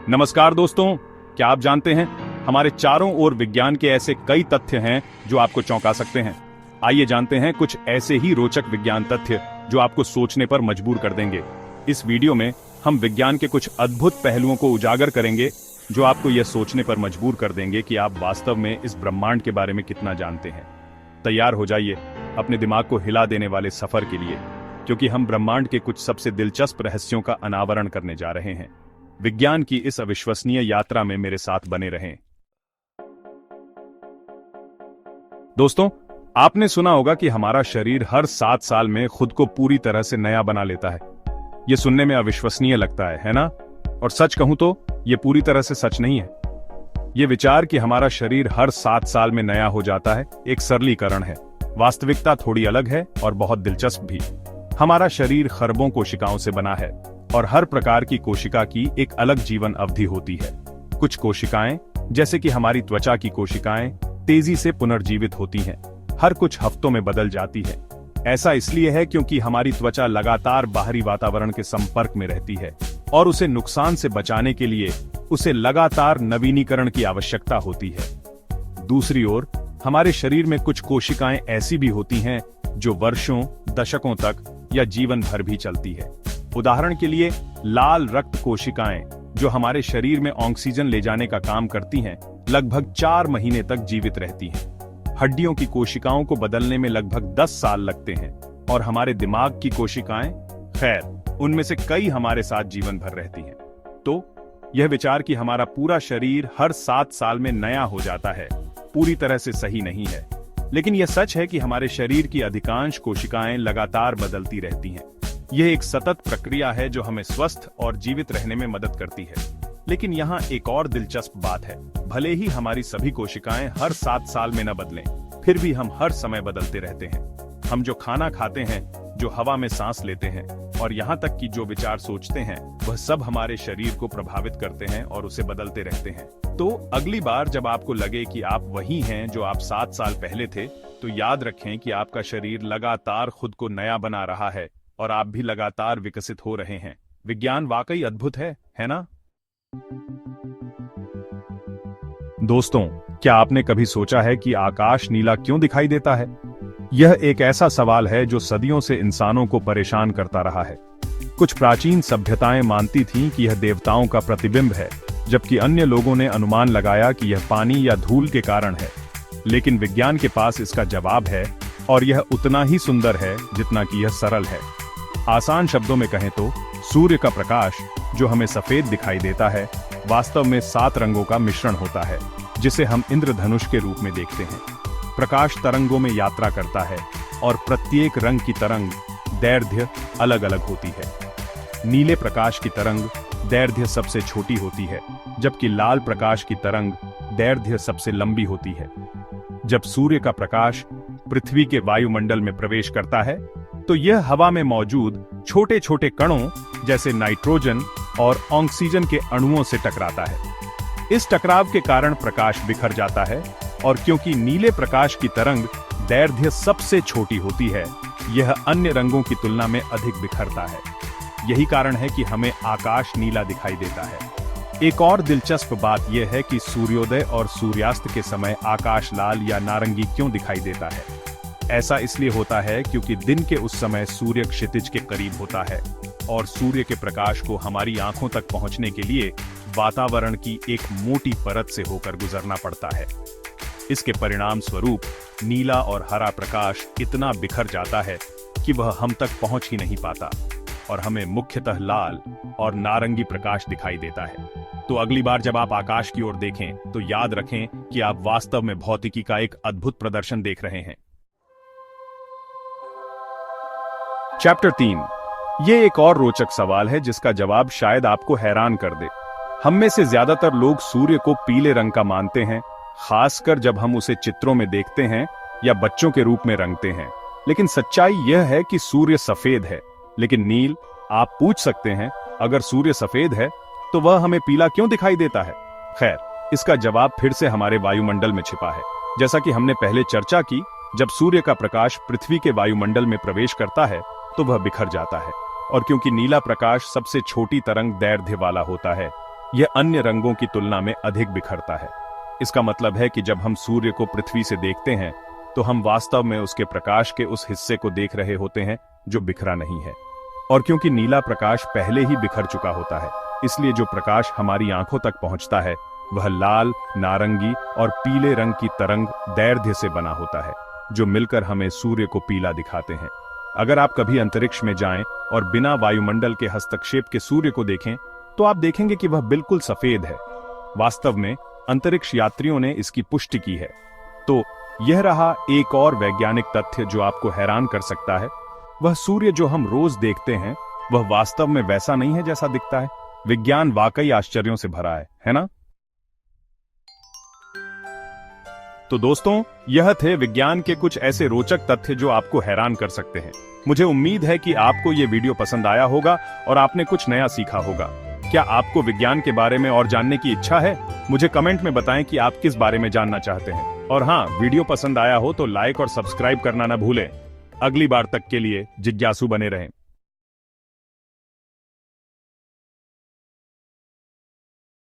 नमस्कार दोस्तों, क्या आप जानते हैं हमारे चारों ओर विज्ञान के ऐसे कई तथ्य हैं जो आपको चौंका सकते हैं। आइए जानते हैं कुछ ऐसे ही रोचक विज्ञान तथ्य जो आपको सोचने पर मजबूर कर देंगे। इस वीडियो में हम विज्ञान के कुछ अद्भुत पहलुओं को उजागर करेंगे जो आपको यह सोचने पर मजबूर कर देंगे कि आप वास्तव में इस ब्रह्मांड के बारे में कितना जानते हैं। तैयार हो जाइए अपने दिमाग को हिला देने वाले सफर के लिए, क्योंकि हम ब्रह्मांड के कुछ सबसे दिलचस्प रहस्यों का अनावरण करने जा रहे हैं। विज्ञान की इस अविश्वसनीय यात्रा में मेरे साथ बने रहें। दोस्तों, आपने सुना होगा कि हमारा शरीर हर 7 साल में खुद को पूरी तरह से नया बना लेता है। यह सुनने में अविश्वसनीय लगता है ना? और सच कहूं तो यह पूरी तरह से सच नहीं है। यह विचार कि हमारा शरीर हर 7 साल में नया हो जाता है एक सरलीकरण है। वास्तविकता थोड़ी अलग है और बहुत दिलचस्प भी। हमारा शरीर खरबों कोशिकाओं से बना है और हर प्रकार की कोशिका की एक अलग जीवन अवधि होती है। कुछ कोशिकाएं, जैसे कि हमारी त्वचा की कोशिकाएं, तेजी से पुनर्जीवित होती हैं, हर कुछ हफ्तों में बदल जाती है। ऐसा इसलिए है क्योंकि हमारी त्वचा लगातार बाहरी वातावरण के संपर्क में रहती है और उसे नुकसान से बचाने के लिए उसे लगातार नवीनीकरण की आवश्यकता होती है। दूसरी ओर हमारे शरीर में कुछ कोशिकाएं ऐसी भी होती हैं जो वर्षों, दशकों तक या जीवन भर भी चलती है। उदाहरण के लिए लाल रक्त कोशिकाएं, जो हमारे शरीर में ऑक्सीजन ले जाने का काम करती हैं, लगभग 4 महीने तक जीवित रहती हैं। हड्डियों की कोशिकाओं को बदलने में लगभग 10 साल लगते हैं और हमारे दिमाग की कोशिकाएं, खैर, उनमें से कई हमारे साथ जीवन भर रहती हैं। तो यह विचार कि हमारा पूरा शरीर हर 7 साल में नया हो जाता है पूरी तरह से सही नहीं है, लेकिन यह सच है कि हमारे शरीर की अधिकांश कोशिकाएं लगातार बदलती रहती हैं। यह एक सतत प्रक्रिया है जो हमें स्वस्थ और जीवित रहने में मदद करती है। लेकिन यहाँ एक और दिलचस्प बात है। भले ही हमारी सभी कोशिकाएं हर 7 साल में न बदलें, फिर भी हम हर समय बदलते रहते हैं। हम जो खाना खाते हैं, जो हवा में सांस लेते हैं और यहाँ तक कि जो विचार सोचते हैं, वह सब हमारे शरीर को प्रभावित करते हैं और उसे बदलते रहते हैं। तो अगली बार जब आपको लगे कि आप वही हैं जो आप 7 साल पहले थे, तो याद रखें कि आपका शरीर लगातार खुद को नया बना रहा है और आप भी लगातार विकसित हो रहे हैं। विज्ञान वाकई अद्भुत है ना? दोस्तों, क्या आपने कभी सोचा है कि आकाश नीला क्यों दिखाई देता है? यह एक ऐसा सवाल है जो सदियों से इंसानों को परेशान करता रहा है। कुछ प्राचीन सभ्यताएं मानती थीं कि यह देवताओं का प्रतिबिंब है, जबकि अन्य लोगों ने अनुमान लगाया कि यह पानी या धूल के कारण है। लेकिन विज्ञान के पास इसका जवाब है और यह उतना ही सुंदर है जितना कि यह सरल है। आसान शब्दों में कहें तो सूर्य का प्रकाश, जो हमें सफेद दिखाई देता है, वास्तव में 7 रंगों का मिश्रण होता है, जिसे हम इंद्रधनुष के रूप में देखते हैं। प्रकाश तरंगों में यात्रा करता है और प्रत्येक रंग की तरंग दैर्घ्य अलग अलग होती है। नीले प्रकाश की तरंग दैर्घ्य सबसे छोटी होती है, जबकि लाल प्रकाश की तरंग दैर्घ्य सबसे लंबी होती है। जब सूर्य का प्रकाश पृथ्वी के वायुमंडल में प्रवेश करता है, तो यह हवा में मौजूद छोटे छोटे कणों जैसे नाइट्रोजन और ऑक्सीजन के अणुओं से टकराता है। इस टकराव के कारण प्रकाश बिखर जाता है और क्योंकि नीले प्रकाश की तरंग दैर्घ्य सबसे छोटी होती है, यह अन्य रंगों की तुलना में अधिक बिखरता है। यही कारण है कि हमें आकाश नीला दिखाई देता है। एक और दिलचस्प बात यह है कि सूर्योदय और सूर्यास्त के समय आकाश लाल या नारंगी क्यों दिखाई देता है। ऐसा इसलिए होता है क्योंकि दिन के उस समय सूर्य क्षितिज के करीब होता है और सूर्य के प्रकाश को हमारी आंखों तक पहुंचने के लिए वातावरण की एक मोटी परत से होकर गुजरना पड़ता है। इसके परिणाम स्वरूप नीला और हरा प्रकाश इतना बिखर जाता है कि वह हम तक पहुंच ही नहीं पाता और हमें मुख्यतः लाल और नारंगी प्रकाश दिखाई देता है। तो अगली बार जब आप आकाश की ओर देखें, तो याद रखें कि आप वास्तव में भौतिकी का एक अद्भुत प्रदर्शन देख रहे हैं। चैप्टर 3। ये एक और रोचक सवाल है जिसका जवाब शायद आपको हैरान कर दे। हम में से ज्यादातर लोग सूर्य को पीले रंग का मानते हैं, खासकर जब हम उसे चित्रों में देखते हैं या बच्चों के रूप में रंगते हैं। लेकिन सच्चाई यह है कि सूर्य सफेद है। लेकिन नील, आप पूछ सकते हैं, अगर सूर्य सफेद है तो वह हमें पीला क्यों दिखाई देता है? खैर, इसका जवाब फिर से हमारे वायुमंडल में छिपा है। जैसा कि हमने पहले चर्चा की, जब सूर्य का प्रकाश पृथ्वी के वायुमंडल में प्रवेश करता है तो वह बिखर जाता है और क्योंकि नीला प्रकाश सबसे छोटी तरंग दैर्घ्य वाला होता है, यह अन्य रंगों की तुलना में अधिक बिखरता है। इसका मतलब है कि जब हम सूर्य को पृथ्वी से देखते हैं तो हम वास्तव में उसके प्रकाश के उस हिस्से को देख रहे होते हैं जो बिखरा नहीं है। और क्योंकि नीला प्रकाश पहले ही बिखर चुका होता है, इसलिए जो प्रकाश हमारी आंखों तक पहुंचता है वह लाल, नारंगी और पीले रंग की तरंग दैर्ध्य से बना होता है, जो मिलकर हमें सूर्य को पीला दिखाते हैं। अगर आप कभी अंतरिक्ष में जाएं और बिना वायुमंडल के हस्तक्षेप के सूर्य को देखें तो आप देखेंगे कि वह बिल्कुल सफेद है। वास्तव में अंतरिक्ष यात्रियों ने इसकी पुष्टि की है। तो यह रहा एक और वैज्ञानिक तथ्य जो आपको हैरान कर सकता है। वह सूर्य जो हम रोज देखते हैं वह वास्तव में वैसा नहीं है जैसा दिखता है। विज्ञान वाकई आश्चर्यों से भरा है ना? तो दोस्तों, यह थे विज्ञान के कुछ ऐसे रोचक तथ्य जो आपको हैरान कर सकते हैं। मुझे उम्मीद है कि आपको यह वीडियो पसंद आया होगा और आपने कुछ नया सीखा होगा। क्या आपको विज्ञान के बारे में और जानने की इच्छा है? मुझे कमेंट में बताएं कि आप किस बारे में जानना चाहते हैं। और हाँ, वीडियो पसंद आया हो तो लाइक और सब्सक्राइब करना ना भूलें। अगली बार तक के लिए जिज्ञासु बने रहें।